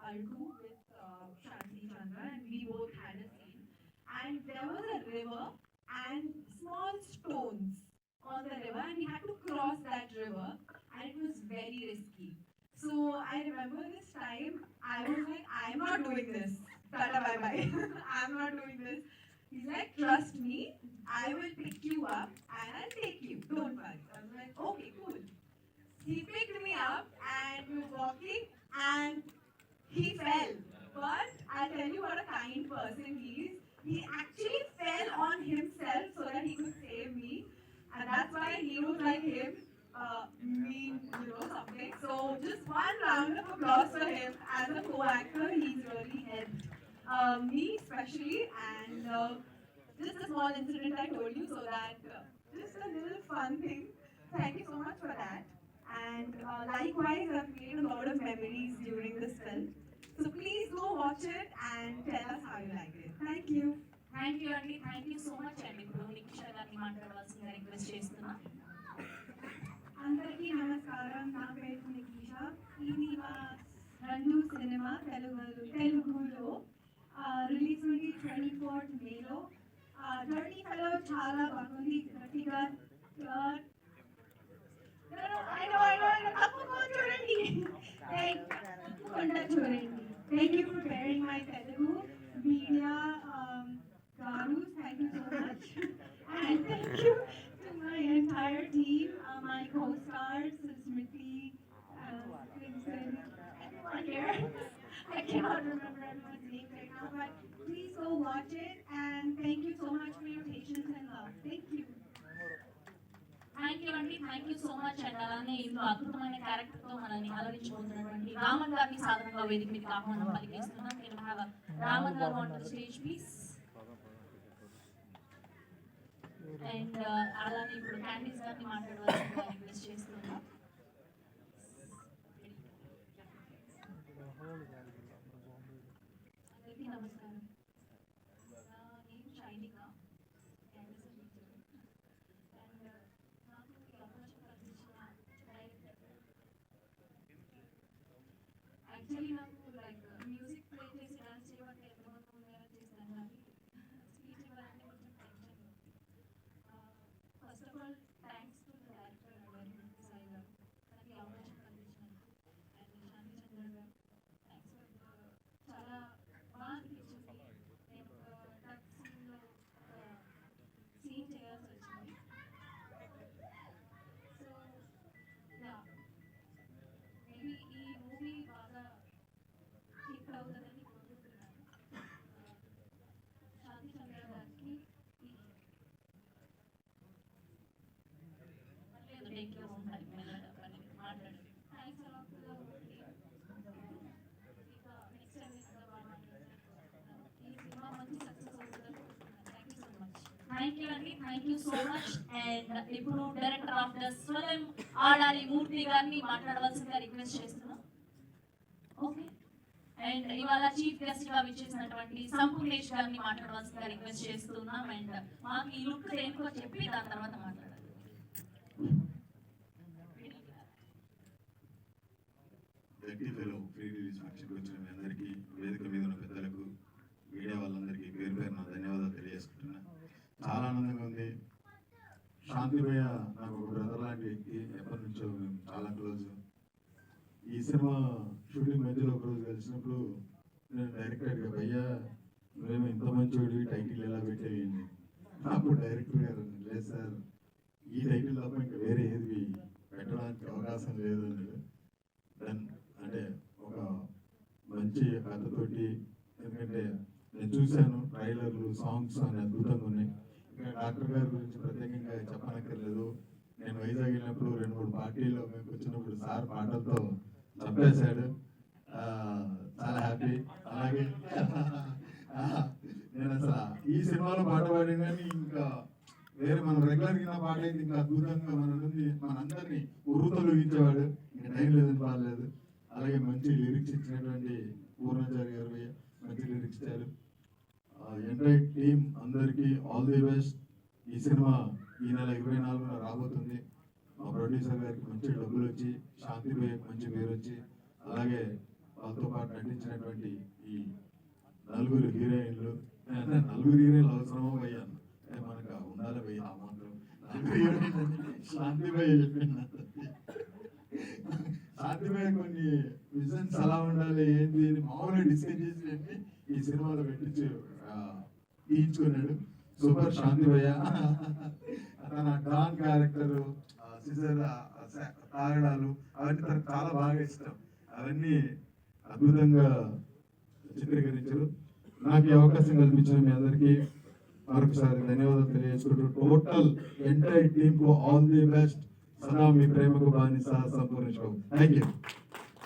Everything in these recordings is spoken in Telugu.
Aldu with Shanti Chandra, and we both had a scene. And there was a river and small stones on the river, and we had to cross that river, and it was very risky. So I remember this time, I was like, I'm not doing this. Tata bye bye. I'm not doing this. He's like, trust me, I will pick you up and I'll take you. Don't worry. I was like, okay, cool. He picked me up and we were walking and he fell. But I'll tell you what a kind person he is. He actually fell on himself so that he could save me. And that's why heroes like him mean, something. So just one round of applause for him as a co-actor. He's really helped me especially. And just a small incident I told you so that just a little fun thing. Thank you so much for that. And likewise, I've made a lot of memories during this film. So please go watch it and tell us how you like it. Thank you. Thank you అండి, థ్యాంక్ యూ సో మచ్ అండి. ఇప్పుడు నిక్ష గారిని మాట్లాడవలసిందిగా రిక్వెస్ట్ చేస్తున్నా. అందరికీ నమస్కారం. నా పేరు నిఖిష. ఇది మా రెండు సినిమా తెలుగులో రిలీజ్ ఉంది 24th మేలో. డర్టీ ఫెలో చాలా బాగుంది. గట్టిగా తప్పకుండా చూడండి. తప్పకుండా చూడండి. Thank you for bearing my Telugu media గారు. Thank you so much. And thank you to my entire team, my co-stars, Smriti, Vincent, everyone here. I cannot remember everyone's name right now, but please go watch it. And thank you so much for your patience and love. Thank you. Thank you అండి, thank you so much and అలానే ఇందులో అద్భుతమైన క్యారెక్టర్తో మనల్ని అలరించుకుంటున్నటువంటి రామన్ గారిని సాధారణంగా వేదిక మీదకి ఆహ్వానం పలికేస్తున్నాం. నేను రామన్ గారు on the stage please. And అలానే ఇప్పుడు క్యాండీస్ గారిని మాట్లాడవలసిందిగా రిక్వెస్ట్ చేస్తున్నాం. అందరికీ నమస్కారం. నేను శైలిక. యాక్చువల్లీ నాకు లైక్ మ్యూజిక్ ప్లే చేసి డాన్స్ చేయమంటే ఎంతమంది ముందుగా చేస్తాను, కానీ స్పీచ్ ఇవ్వాలంటే కొంచెం tension. First of all thanks to the director Sai గారు నాకు ఈ అవకాశం కల్పించినందుకు. అండ్ శాంతి చంద్ర గారు థ్యాంక్స్ ఫర్ చాలా బాగా అనిపించింది. నేను ఒక టచ్ సీన్లో సీన్ చేయాల్సి వచ్చింది. సో యా మేబీ ఈ మూవీ బాగా హిట్ అవుతుందని కోరుకుంటున్నాను. శాంతి చంద్ర గారికి లేదు టేక్ యూర్ ఓన్ టైం మాట్లాడండి. Thanks a lot to the whole team. ఇక నెక్స్ట్ టైం ఇంకా బాగా మాట్లాడుతున్నాను. ఈ సినిమా మంచి సక్సెస్ అవుతుందని కోరుకుంటున్నాను. Thank you so much. Thank you అండి, thank you so much. And ఇప్పుడు డైరెక్టర్ ఆఫ్ ద స్వరం ఆడాలి మూర్తి గారిని మాట్లాడవలసిందిగా రిక్వెస్ట్ చేస్తున్నాం. ఓకే. అండ్ ఇవాళ చీఫ్ గెస్ట్ గా విచ్చేసినటువంటి సంపూర్ణేష్ గారిని మాట్లాడవలసిందిగా రిక్వెస్ట్ చేస్తున్నాం. అండ్ మాకు ఈ లుక్ దేనికో చెప్పి దాని తర్వాత మాట్లాడాలి. డర్టీ ఫెలో ప్రీ రిలీజ్ ఫంక్షన్కి వచ్చిన మీ అందరికీ, వేదిక మీద ఉన్న పెద్దలకు, మీడియా వాళ్ళందరికీ పేరు పేరున ధన్యవాదాలు తెలియజేసుకుంటున్నా. చాలా ఆనందంగా ఉంది. శాంతి భయ్య నాకు ఒక బ్రదర్ లాంటి వ్యక్తి. ఎప్పటి నుంచో మేము చాలా క్లోజ్. ఈ సినిమా షూటింగ్ మధ్యలో ఒకరోజు కలిసినప్పుడు నేను డైరెక్టర్ అడిగా, భయ్యా నువ్వేమో ఇంత మంచోడి టైటిల్ ఎలా పెట్టేయండి. అప్పుడు డైరెక్టర్ గారు, లేదు సార్ ఈ టైటిల్ తప్ప ఇంకా వేరే ఏది పెట్టడానికి అవకాశం లేదు అన్నాడు. దెన్ అంటే ఒక మంచి కథతోటి, ఎందుకంటే నేను చూశాను ట్రైలర్లు, సాంగ్స్ అని అద్భుతంగా ఉన్నాయి. ఇంకా డాక్టర్ గారి గురించి ప్రత్యేకంగా చెప్పనక్కర్లేదు. నేను వైజాగ్ వెళ్ళినప్పుడు 2-3 పార్టీల్లో మేము వచ్చినప్పుడు సార్ పాటలతో చంపేశాడు. చాలా హ్యాపీ. అలాగే నేను అసలు ఈ సినిమాలో పాట పాడిన కానీ ఇంకా వేరే మనం రెగ్యులర్ గా పాట అయితే ఇంకా అద్భుతంగా మన నుండి మనందరినీ ఉర్రుతలు ఊహించేవాడు. ఇంకా టైం లేదని పాడలేదు. అలాగే మంచి లిరిక్స్ ఇచ్చినటువంటి పూర్ణాచారి గారు మంచి లిరిక్స్ ఇచ్చారు. ఎంటైర్ టీమ్ అందరికీ ఆల్ ది బెస్ట్. ఈ సినిమా ఈ నెల 24న రాబోతుంది. మా ప్రొడ్యూసర్ గారికి మంచి డబ్బులు వచ్చి, శాంతి భయ్యకి మంచి పేరు వచ్చి, అలాగే వాళ్ళతో పాటు నటించినటువంటి ఈ నలుగురు హీరోయిన్లు అవసరమో భయ్యా మనకు ఉండాలి భయ్య ఆ మాత్రం శాంతి భయ్య చెప్పింది శాంతి భయ్య కొన్ని విజన్స్ ఎలా ఉండాలి ఏంటి మామూలుగా డిస్కస్ చేసి ఈ సినిమాలో పెట్టించు తీయించుకున్నాడు. సూపర్ శాంతి భయ్య. తన డాన్ క్యారెక్టర్ సిజర్ తాగడాలు అవన్నీ తనకు చాలా బాగా ఇష్టం. అవన్నీ అద్భుతంగా చిత్రీకరించారు. నాకు ఈ అవకాశం కల్పించిన మీ అందరికీ మరొకసారి ధన్యవాదాలు తెలియజేసుకుంటూ టోటల్ ఎంటైర్ టీమ్ కు ఆల్ ది బెస్ట్. సదా మీ ప్రేమకు బానిస సంపూర్ణించుకోవాలి. Thank you.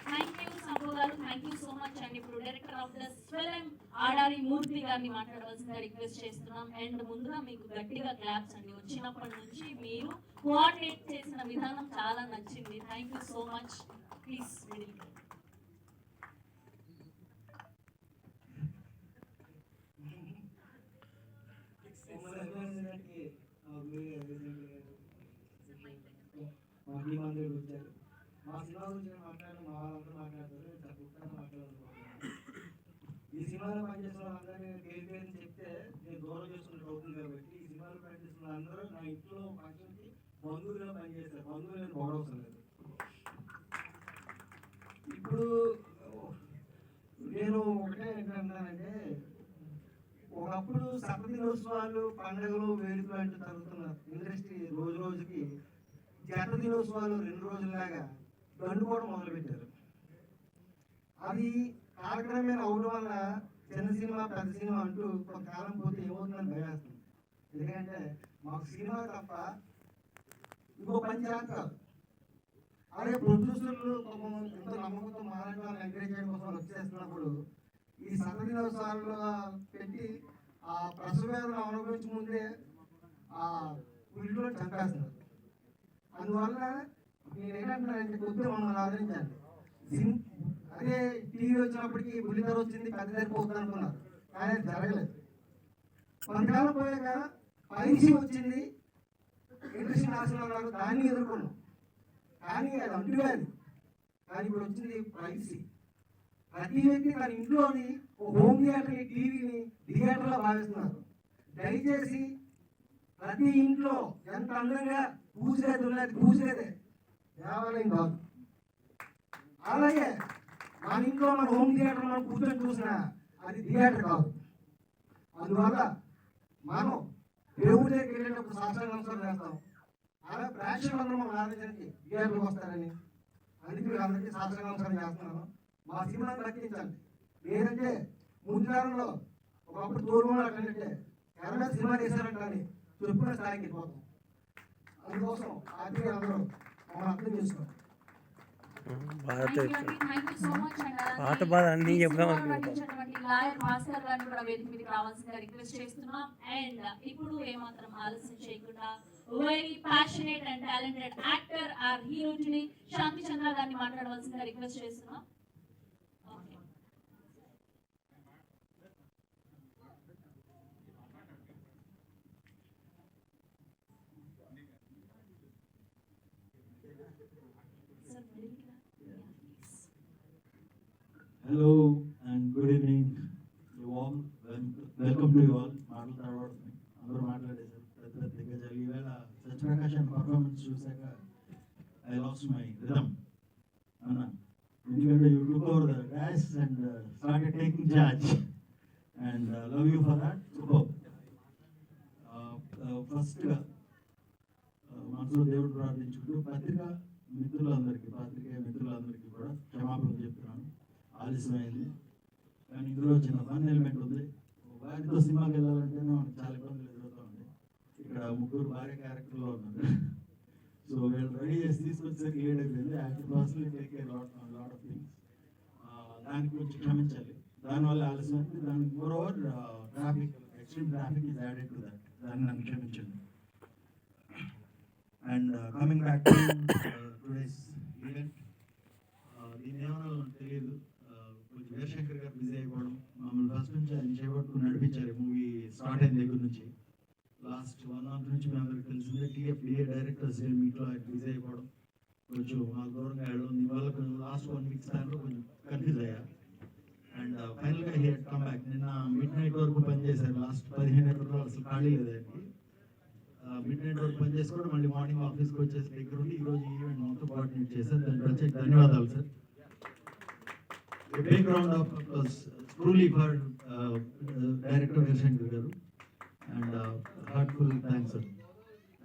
Thank you so much అండి. ఇప్పుడు director of this film Adari Murthy గారిని మాట్లాడవలసిందిగా రిక్వెస్ట్ చేస్తున్నాం. అండ్ ముందుగా మీకు గట్టిగా క్లాప్స్ అండి. వచ్చినప్పటి నుంచి మీరు కోఆర్డినేట్ చేసిన విధానం చాలా నచ్చింది. Thank you so much. Please మా సినిమా గురించి మాట్లాడారు, మా వాళ్ళందరూ మాట్లాడతారు, తక్కువ మాట్లాడాలనుకుంటున్నాను. ఈ సినిమాలో పనిచేసిన వాళ్ళందరూ పేరు చెప్తే నేను దూరం చేసుకున్నట్టు అవుతుంది కాబట్టి ఈ సినిమాలో పనిచేసిన అందరూ నా ఇంట్లో ఫంక్షన్కి బంధువులుగా పనిచేస్తారు. బంధువులు నేను పొగడవసరం లేదు. ఇప్పుడు నేను ఒకటే ఏంటంటానంటే, ఒకప్పుడు దినోత్సవాలు పండుగలు వేడుకలు అంటూ జరుగుతున్నారు. ఇండస్ట్రీ రోజు రోజుకి దినోత్సవాలు 2 రోజుల్లాగా దండుకోవడం మొదలుపెట్టారు. అది కాలక్రమేణా అవడం వల్ల చిన్న సినిమా పెద్ద సినిమా అంటూ కొంతకాలం పోతే ఏమవుతుందని భయవేస్తుంది. ఎందుకంటే మాకు సినిమా తప్ప ఇంకో పని చేస్తారు. అలాగే ప్రొడ్యూసర్లు ఎంతో నమ్మకంతో మాలాంటి వాళ్ళని ఎంకరేజ్ చేయడం కోసం వచ్చేస్తున్నప్పుడు ఈ దినోత్సవాలు పెట్టి ఆ ప్రసవేదన అనుభవించి ముందే ఆ ఉల్లిలో చంపేస్తున్నారు. అందువల్ల నేను ఏంటంటే కొద్దిగా మమ్మల్ని ఆదరించాను. అదే టీవీ వచ్చినప్పటికీ బుల్లిధర వచ్చింది, పెద్ద సరిపోతుంది అనుకున్నారు, కానీ అది జరగలేదు. కొంతకాలం పోయాక పైసీ వచ్చింది, ఇండస్ట్రీ నాశనం అన్నారు, దాన్ని ఎదుర్కొన్నాం. కానీ అది అంటువ్యాధి. కానీ ఇప్పుడు వచ్చింది ప్రైవసీ. ప్రతి వ్యక్తి తన ఇంట్లోని హోమ్ థియేటర్ని, టీవీని థియేటర్లో భావిస్తున్నారు. దయచేసి ప్రతి ఇంట్లో ఎంత అందంగా పూజ గది ఉన్నది, పూజ గదే దేవాలయం కాదు. అలాగే మన ఇంట్లో మన హోమ్ థియేటర్ మనం కూర్చొని చూసినా అది థియేటర్ కాదు. అందువల్ల మనం దేవుడి దగ్గరికి వెళ్ళేటప్పుడు సాక్షాత్ నమస్కారం చేస్తాం. అలాగే ప్రేక్షకులందరూ మనం ఆలోచించి థియేటర్కి వస్తారని, అందుకే అందరికీ సాక్షాత్ నమస్కారం చేస్తున్నాను. మా సినిమాని రక్షించండి. లేదంటే ముందు కాలంలో ఒకప్పుడు తోడుమూల అంటే తెర మీద సినిమా చేశారంట అని చెప్పుకునే స్థాయికి వెళ్ళిపోతాం. అందుకోసం ఆర్థిక అందరూ మమ్మల్ని అర్థం చేసుకోండి. పాత బాధ అన్ని భాస్కర్ గారిని కూడా వేదిక మీదకి రావాల్సిందిగా రిక్వెస్ట్ చేస్తున్నాం. అండ్ ఇప్పుడు ఏమాత్రం ఆలస్యం చేయకుండా very passionate and talented actor or heroine Shanti Chandra గారిని మాట్లాడవలసిందిగా రిక్వెస్ట్ చేస్తున్నాం. Hello and good evening. You all, welcome to you all. అందరూ మాట్లాడేశారు. పెద్ద దిగ్గజాలు ఈవేళ సత్యప్రకాశన్ పర్ఫార్మెన్స్ చూసాక ఐ లాస్ట్ మై రిథమ్ అన్న. ఎందుకంటే you took over the dash and started taking charge and love you for that. Super. ఫస్ట్గా మనసులో దేవుడు ప్రార్థించుకుంటూ పాత్రికేయ మిత్రులందరికీ కూడా క్షమాపణ చెప్తున్నాను. ఆలస్యమైంది, కానీ ఇందులో చిన్న ఫన్ ఎలిమెంట్ ఉంది. వారితో సినిమాకి వెళ్ళాలంటే మనకు చాలా ఇబ్బందులు ఎదురవుతూ ఉంది. ఇక్కడ 3 భార్య క్యారెక్టర్లో ఉన్నారు. సో వీళ్ళు రెడీ చేసి తీసుకొచ్చేసరికి లేట్ అయిపోయింది. యాక్టివ్ ప్రాసెస్లో take care lot of things. దానికి కొంచెం క్షమించాలి. దానివల్ల ఆలస్యమైంది. దానికి more over traffic, extreme traffic is added to that. దాన్ని నన్ను క్షమించండి. And coming back to today's event, దీని ఏమన్నా తెలియదు. కొంచెం వీరశంకర్ గారు బిజీ అయిపోవడం, మమ్మల్ని ఫస్ట్ నుంచి ఆయన చేపట్టుకుని నడిపించారు. మూవీ స్టార్ట్ అయిన దగ్గర నుంచి లాస్ట్ 1 month నుంచి మీ అందరికి తెలిసిందే. టీఎఫ్డిఏ డైరెక్టర్స్ మీట్లో ఆయన బిజీ అయిపోవడం, కొంచెం మాకు దూరంగా వెళ్ళడం దీనివల్ల కొంచెం లాస్ట్ 1 వీక్ స్పాన్లో కొంచెం కన్ఫ్యూజ్ అయ్యా. అండ్ ఫైనల్గా హీ హెడ్ కమ్ బ్యాక్. నిన్న మిడ్ నైట్ వరకు పనిచేశారు. లాస్ట్ 15 రోజులు అసలు ఖాళీ లేదు ఆయనకి. మిడ్ నైట్ వరకు పనిచేసి కూడా మళ్ళీ మార్నింగ్ ఆఫీస్కి వచ్చేసి దగ్గర ఉండి ఈరోజు ఈవెంట్ మొత్తం కోఆర్డినేట్ చేశారు. దానికి ప్రత్యేక ధన్యవాదాలు sir. A big round of applause truly for Director Veershankar garu, and heartful thanks sir.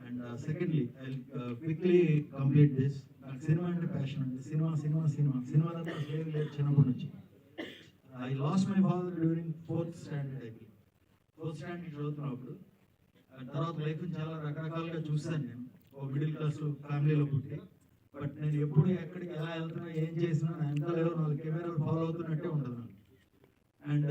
And secondly, I'll quickly complete this. Cinema and passion and cinema anta slave లేదు చిన్నప్పటి నుంచి. I lost my father during 4th standard I believe. 4th standard చదువుతున్నప్పుడు తర్వాత లైఫ్ చాలా రకరకాలుగా చూశాను నేను. ఒక మిడిల్ క్లాస్ ఫ్యామిలీలో పుట్టి, బట్ నేను ఎప్పుడు ఎక్కడికి ఎలా వెళ్తున్నా ఏం చేసినా నా వెనకాల 4 కెమెరాలు ఫాలో అవుతున్నట్టే ఉంటుంది నాకు. అండ్